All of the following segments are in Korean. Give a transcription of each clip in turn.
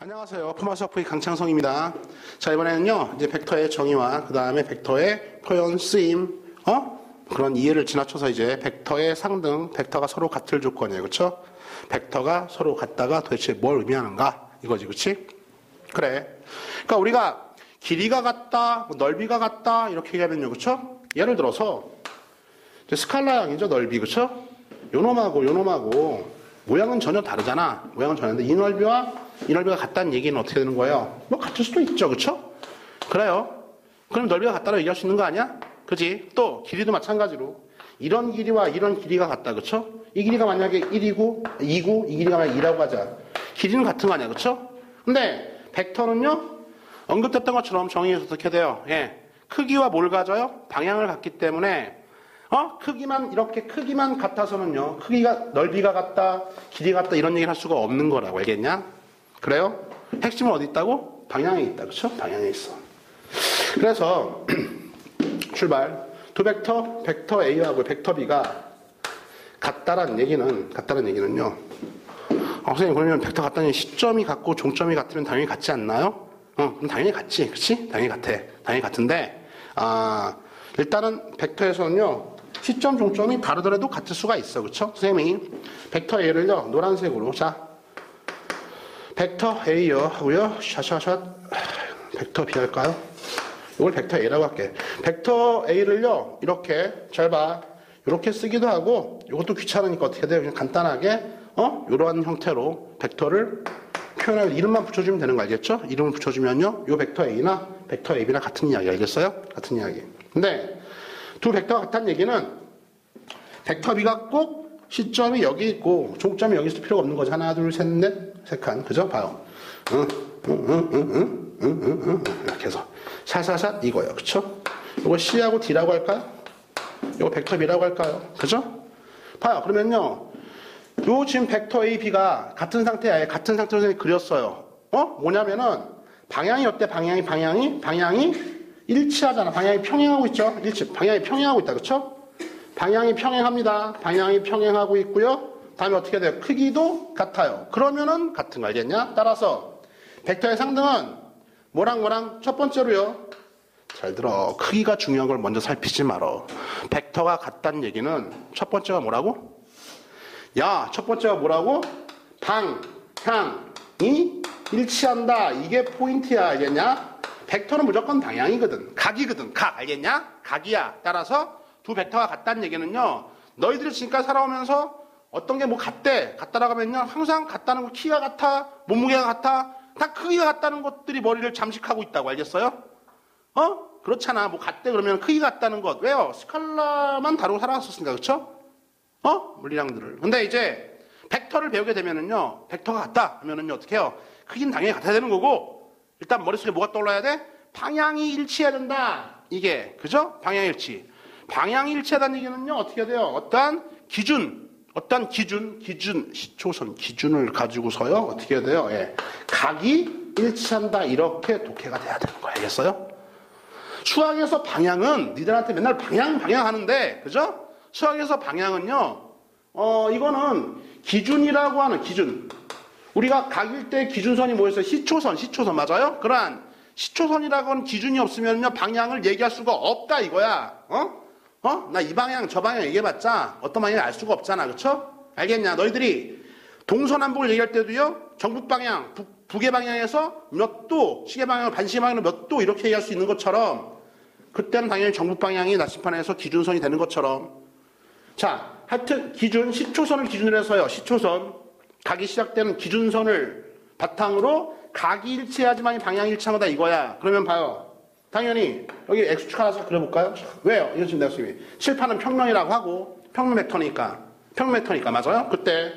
안녕하세요. 포마스학부의 강창성입니다. 자, 이번에는요, 이제 벡터의 정의와 그 다음에 벡터의 표현 쓰임, 그런 이해를 지나쳐서 이제 벡터의 상등, 벡터가 서로 같을 조건이에요. 그쵸? 벡터가 서로 같다가 도대체 뭘 의미하는가? 이거지, 그치? 그래. 그러니까 우리가 길이가 같다, 뭐 넓이가 같다, 이렇게 얘기하면요, 그쵸? 예를 들어서, 이제 스칼라형이죠, 넓이, 그쵸? 요놈하고, 모양은 전혀 다르잖아. 모양은 전혀 다른데, 이 넓이가 같다는 얘기는 어떻게 되는 거예요? 뭐 같을 수도 있죠, 그쵸? 그래요. 그럼 넓이가 같다고 얘기할 수 있는 거 아니야? 그지? 또 길이도 마찬가지로 이런 길이와 이런 길이가 같다, 그쵸? 이 길이가 만약에 1이고 2고 이 길이가 만약에 2라고 하자. 길이는 같은 거 아니야, 그쵸? 근데 벡터는요, 언급됐던 것처럼 정의에서 어떻게 돼요? 예, 크기와 뭘 가져요? 방향을 갖기 때문에 크기만 같아서는요, 크기가 넓이가 같다, 길이가 같다 이런 얘기를 할 수가 없는 거라고. 알겠냐? 그래요? 핵심은 어디 있다고? 방향에 있다, 그쵸? 방향에 있어. 그래서 출발. 두 벡터 A하고 벡터 B가 같다라는 얘기는요. 선생님, 그러면 벡터 같다는 시점이 같고 종점이 같으면 당연히 같지 않나요? 그럼 당연히 같지, 그치? 당연히 같아. 당연히 같은데, 일단은 벡터에서는요, 시점, 종점이 다르더라도 같을 수가 있어, 그쵸? 선생님이 벡터 A를요, 노란색으로, 자, 벡터 A요 하고요, 샷, 벡터 B 할까요? 이걸 벡터 A라고 할게. 벡터 A를요, 이렇게, 잘 봐. 이렇게 쓰기도 하고, 이것도 귀찮으니까 어떻게 돼요? 그냥 간단하게, 이러한 형태로 벡터를 표현할 이름만 붙여주면 되는 거 알겠죠? 이름을 붙여주면요, 요 벡터 A나 벡터 AB나 같은 이야기, 알겠어요? 같은 이야기. 근데, 두 벡터가 같다는 얘기는, 벡터 B가 꼭 시점이 여기 있고, 종점이 여기 있을 필요가 없는 거죠. 하나, 둘, 셋, 넷, 세 칸. 그죠? 봐요. 이렇게 해서. 샷 이거예요. 그쵸? 이거 C하고 D라고 할까요? 이거 벡터 B라고 할까요? 그죠? 봐요. 그러면요. 요 지금 벡터 A, B가 같은 상태에 선생님이 그렸어요. 뭐냐면은 방향이 어때? 방향이 일치하잖아. 방향이 평행하고 있죠? 방향이 평행하고 있다. 그쵸? 방향이 평행합니다. 방향이 평행하고 있고요. 다음에 어떻게 돼요? 크기도 같아요. 그러면은 같은 거 알겠냐? 따라서 벡터의 상등은 뭐랑 첫 번째로요. 잘 들어. 크기가 중요한 걸 먼저 살피지 말어. 벡터가 같다는 얘기는 첫 번째가 뭐라고? 야, 첫 번째가 뭐라고? 방향이 일치한다. 이게 포인트야. 알겠냐? 벡터는 무조건 방향이거든. 각이거든. 각. 알겠냐? 각이야. 따라서 두 벡터가 같다는 얘기는요. 너희들이 지금까지 살아오면서 어떤 게 뭐 같다라고 하면요. 항상 같다는 거 키가 같아, 몸무게가 같아, 다 크기가 같다는 것들이 머리를 잠식하고 있다고. 알겠어요? 그렇잖아. 뭐 같대 그러면 크기가 같다는 것. 왜요? 스칼라만 다루고 살아왔었으니까. 그렇죠? 물리량들을. 근데 이제 벡터를 배우게 되면은요. 벡터가 같다 하면은요. 어떻게 해요? 크기는 당연히 같아야 되는 거고, 일단 머릿속에 뭐가 떠올라야 돼? 방향이 일치해야 된다. 이게. 그죠? 방향 일치. 방향이 일치하다는 얘기는요. 어떻게 돼요? 어떠한 시초선 기준을 가지고서요. 어떻게 해야 돼요? 예. 각이 일치한다. 이렇게 독해가 돼야 되는 거예요. 알겠어요? 수학에서 방향은 니들한테 맨날 방향 하는데, 그죠? 수학에서 방향은요, 이거는 기준이라고 하는 기준. 우리가 각일 때 기준선이 뭐였어요? 시초선 맞아요? 그러한 시초선이라고 하는 기준이 없으면요, 방향을 얘기할 수가 없다 이거야. 나 이 방향, 저 방향 얘기해봤자 어떤 방향을 알 수가 없잖아. 그쵸? 알겠냐? 너희들이 동서남북을 얘기할 때도요, 정북 방향, 북의 방향에서 몇 도, 시계 방향, 반시계 방향으로 몇 도 이렇게 얘기할 수 있는 것처럼, 그때는 당연히 정북 방향이 나침판에서 기준선이 되는 것처럼. 자, 하여튼 시초선을 기준으로 해서요, 시초선, 각이 시작되는 기준선을 바탕으로 각이 일치해야지만 방향이 일치한 거다 이거야. 그러면 봐요. 당연히 여기 X축 하나 그려볼까요? 왜요? 이거 지금 내가 선생님이 칠판은 평면이라고 하고 평면 벡터니까 맞아요? 그때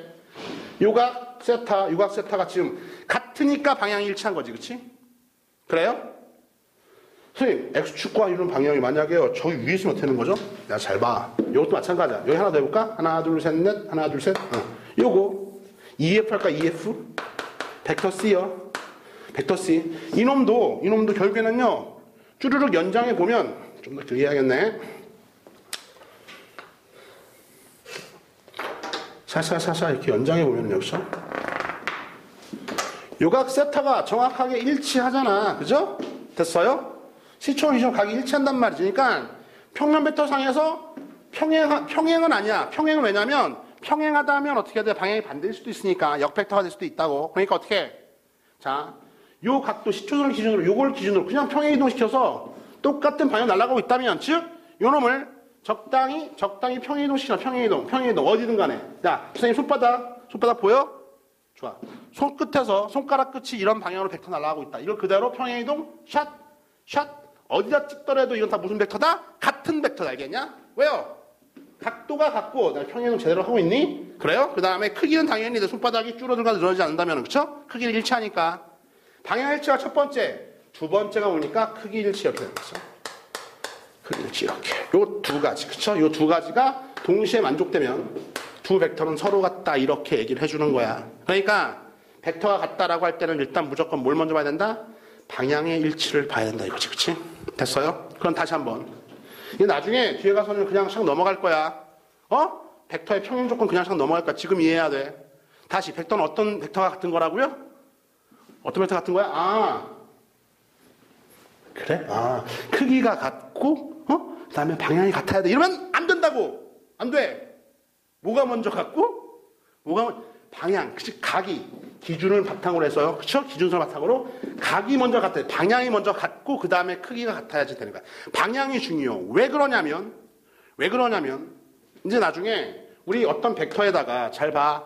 요각 세타가 지금 같으니까 방향이 일치한 거지, 그치? 그래요? 선생님, X축과 이런 방향이 만약에요, 저기 위에 있으면 어떻게 되는 거죠? 야, 잘 봐. 이것도 마찬가지야. 여기 하나 더 해볼까? 하나, 둘, 셋, 넷. 하나, 둘, 셋. 요거 EF 할까? EF? 벡터 C요. 벡터 C. 이놈도 결국에는요, 쭈르륵 연장해 보면 좀 더 길게 해야겠네. 샤샤 이렇게 연장해 보면 여기서 요각 세타가 정확하게 일치하잖아. 그죠? 됐어요? 시초원 기준 각이 일치한단 말이지. 그러니까 평면 벡터상에서 평행은 아니야. 평행은 왜냐면 평행하다 하면 어떻게 해야 돼? 방향이 반대일 수도 있으니까 역벡터가 될 수도 있다고. 그러니까 어떻게 해? 자, 요 각도 시초선 기준으로 요걸 기준으로 그냥 평행 이동시켜서 똑같은 방향 날아가고 있다면 즉 요 놈을 적당히 평행 이동시키나 평행 이동 어디든 간에. 자, 선생님 손바닥 보여? 좋아. 손끝에서 손가락 끝이 이런 방향으로 벡터 날아가고 있다. 이걸 그대로 평행 이동 샷 어디다 찍더라도 이건 다 무슨 벡터다? 같은 벡터다. 알겠냐? 왜요? 각도가 같고 평행 이동 제대로 하고 있니? 그래요? 그 다음에 크기는 당연히 내 손바닥이 줄어들거나 늘어나지 않는다면 그쵸? 크기를 일치하니까 방향 일치가 첫 번째, 두 번째가 뭐니까 크기 일치 이렇게 되는 거죠. 크기 일치 이렇게. 요 두 가지, 그쵸? 요 두 가지가 동시에 만족되면 두 벡터는 서로 같다 이렇게 얘기를 해주는 거야. 그러니까 벡터가 같다라고 할 때는 일단 무조건 뭘 먼저 봐야 된다? 방향의 일치를 봐야 된다 이거지, 그치? 됐어요? 그럼 다시 한번. 이게 나중에 뒤에 가서는 그냥 샥 넘어갈 거야. 벡터의 평행 조건 그냥 샥 넘어갈 거야. 지금 이해해야 돼. 다시 벡터는 어떤 벡터가 같은 거라고요? 어떤 벡터 같은 거야? 그래? 크기가 같고 그 다음에 방향이 같아야 돼. 이러면 안 된다고. 안 돼. 뭐가 먼저 같고 방향, 그치? 각이 기준을 바탕으로 해서요. 그쵸? 기준선을 바탕으로 각이 먼저 같아요. 방향이 먼저 같고 그 다음에 크기가 같아야지 되는 거야. 방향이 중요해요. 왜 그러냐면 이제 나중에 우리 어떤 벡터에다가 잘 봐.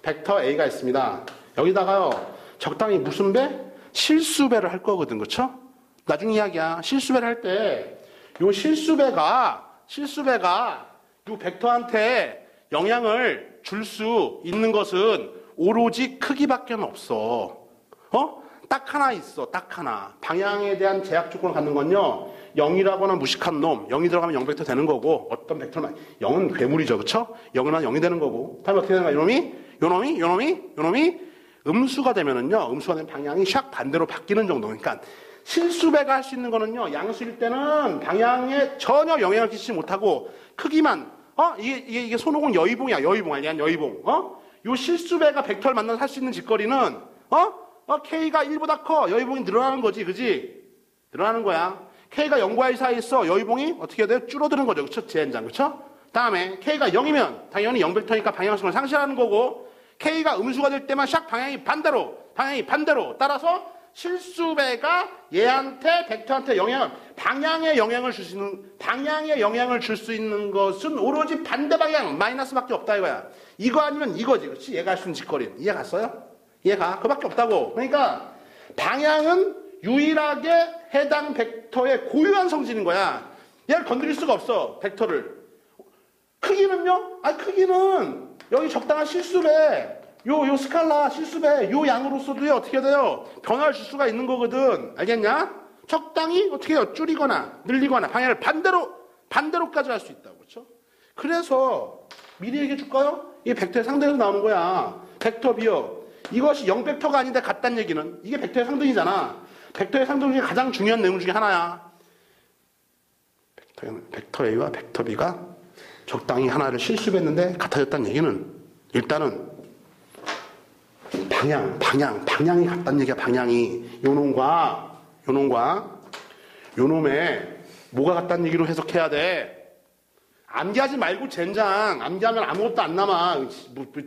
벡터 A가 있습니다. 여기다가요. 적당히 무슨 배? 실수배를 할 거거든. 그쵸? 나중 이야기야. 실수배를 할 때 요 실수배가 요 벡터한테 영향을 줄 수 있는 것은 오로지 크기밖에 없어. 딱 하나 있어. 딱 하나. 방향에 대한 제약 조건을 갖는 건요. 0이라거나 무식한 놈. 0이 들어가면 0벡터 되는 거고 어떤 벡터는 0은 괴물이죠. 그쵸? 0은 0이 되는 거고. 다음에 어떻게 되는 거야? 요놈이 음수가 되면 방향이 샥 반대로 바뀌는 정도. 그러니까 실수배가 할 수 있는 거는요. 양수일 때는 방향에 전혀 영향을 끼치지 못하고 크기만 이게 손오공 여의봉이야. 여의봉. 요 실수배가 벡터를 만나서 할 수 있는 짓거리는 K가 1보다 커. 여의봉이 늘어나는 거지. 그지? 늘어나는 거야. K가 0과 1 사이에 있어. 여의봉이 어떻게 해야 돼? 줄어드는 거죠. 그쵸? 제한장. 그쵸? 다음에 K가 0이면 당연히 0벡터니까 방향성을 상실하는 거고 K가 음수가 될 때만 샥 방향이 반대로 따라서 실수배가 얘한테 벡터한테 방향에 영향을 줄 수 있는 것은 오로지 반대 방향 마이너스밖에 없다 이거야. 이거 아니면 이거지. 그렇지? 얘가 할 수 있는 짓거리는. 이해 갔어요? 이해가? 그밖에 없다고. 그러니까 방향은 유일하게 해당 벡터의 고유한 성질인 거야. 얘를 건드릴 수가 없어. 벡터를. 크기는요? 크기는 여기 적당한 실수배. 요 스칼라 실수배 요 양으로서도요 어떻게 돼요? 변화를 줄 수가 있는 거거든. 알겠냐? 적당히 어떻게 해요? 줄이거나 늘리거나 방향을 반대로까지 할 수 있다고. 그렇죠? 그래서 미리 얘기해 줄까요? 이게 벡터의 상등에서 나오는 거야. 벡터 B요. 이것이 0벡터가 아닌데 같다는 얘기는 이게 벡터의 상등이잖아. 벡터의 상등 중에 가장 중요한 내용 중에 하나야. 벡터 A와 벡터 B가 적당히 하나를 실수했는데 같아졌다는 얘기는 일단은 방향이 같다는 얘기야. 방향이 요놈과 요놈의 뭐가 같다는 얘기로 해석해야 돼. 암기하지 말고 젠장. 암기하면 아무것도 안 남아.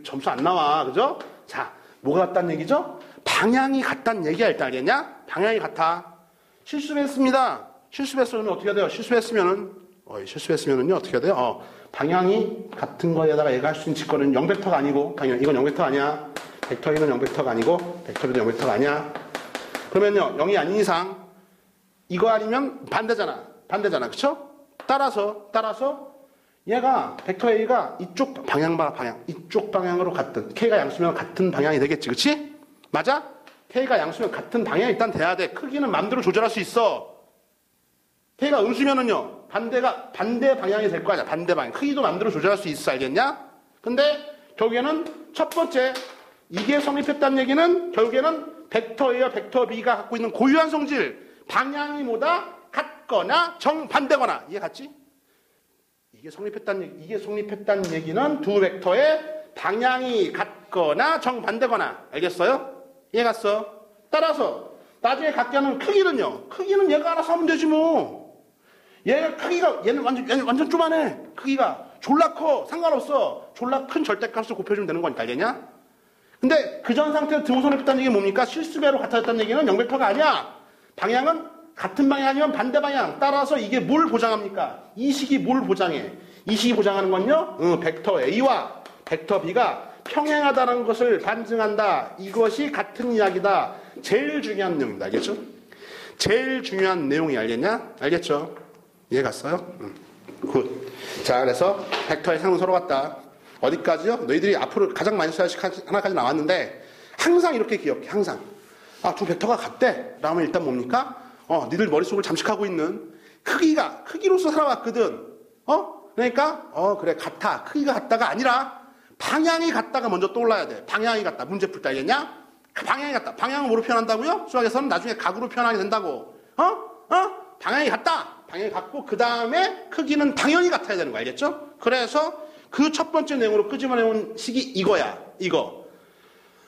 점수 안 나와. 그죠? 자, 뭐가 같다는 얘기죠? 방향이 같다는 얘기야. 일단 알겠냐? 방향이 같아. 실수했습니다. 실수했으면 어떻게 돼요? 실수했으면은요 어떻게 해야 돼요? 방향이 같은 거에다가 얘가 할 수 있는 직거리는 0벡터가 아니고 이건 0벡터 아니야. 벡터 A는 0벡터가 아니고 벡터 B도 0벡터가 아니야. 그러면요 0이 아닌 이상 이거 아니면 반대잖아. 그쵸? 따라서 얘가 벡터 A가 이쪽 방향 이쪽 방향으로 같은 K가 양수면 같은 방향이 되겠지. 그치? 맞아? K가 양수면 같은 방향이 일단 돼야 돼. 크기는 마음대로 조절할 수 있어. K가 음수면은요 반대 방향이 될 거 아니야. 반대 방향. 크기도 마음대로 조절할 수 있어. 알겠냐? 근데 결국에는 첫 번째 이게 성립했다는 얘기는 결국에는 벡터 A와 벡터 B가 갖고 있는 고유한 성질 방향이 뭐다? 같거나 정반대거나. 이해 갔지? 이게 성립했다는 얘기는 두 벡터의 방향이 같거나 정반대거나. 알겠어요? 이해 갔어? 따라서 나중에 갖게 하는 크기는요. 크기는 얘가 알아서 하면 되지 뭐. 얘가 크기가 얘는 완전 쪼만해. 크기가 졸라 커. 상관없어. 졸라 큰 절대값을 곱해주면 되는 거니까 알겠냐? 근데 그 전 상태에서 등호선을 뺐다는 얘기는 뭡니까? 실수배로 같아졌다는 얘기는 0벡터가 아니야. 방향은 같은 방향이면 반대 방향. 따라서 이게 뭘 보장합니까? 이 식이 뭘 보장해? 이 식이 보장하는 건요. 벡터 A와 벡터 B가 평행하다는 것을 반증한다. 이것이 같은 이야기다. 제일 중요한 내용입니다. 알겠죠? 제일 중요한 내용이 알겠냐? 알겠죠? 이해 갔어요? 굿. 자, 그래서 벡터의 상은 서로 같다. 어디까지요? 너희들이 앞으로 가장 많이 써야 할 하나까지 나왔는데 항상 이렇게 기억해. 항상. 아, 두 벡터가 같대. 라면 일단 뭡니까? 니들 머릿속을 잠식하고 있는 크기로서 살아왔거든. 그러니까 그래 같아. 크기가 같다가 아니라 방향이 같다가 먼저 떠올라야 돼. 방향이 같다. 문제 풀 때 알겠냐? 방향이 같다. 방향은 뭐로 표현한다고요? 수학에서는 나중에 각으로 표현하게 된다고. 방향이 같다. 방향이 같고 그 다음에 크기는 당연히 같아야 되는 거 알겠죠? 그래서 그 첫 번째 내용으로 끄집어내온 식이 이거야. 이거.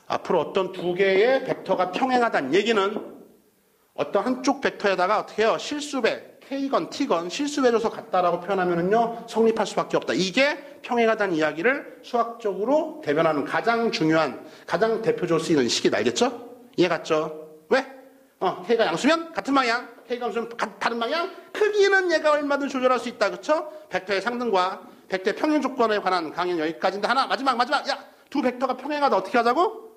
앞으로 어떤 두 개의 벡터가 평행하다는 얘기는 어떤 한쪽 벡터에다가 어떻게 해요? 실수배, K건 T건 실수배로서 같다라고 표현하면은요, 성립할 수밖에 없다. 이게 평행하다는 이야기를 수학적으로 대변하는 가장 중요한, 가장 대표적으로 쓰이는 식이다. 알겠죠? 이해 갔죠? 왜? K가 양수면 같은 방향, K가 양수면 다른 방향, 크기는 얘가 얼마든 조절할 수 있다. 그쵸? 벡터의 상등과 벡터의 평행 조건에 관한 강의는 여기까지인데 하나, 마지막. 야! 두 벡터가 평행하다. 어떻게 하자고?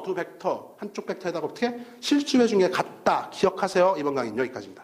두 벡터, 한쪽 벡터에다가 어떻게? 실수배 중에 같다. 기억하세요. 이번 강의는 여기까지입니다.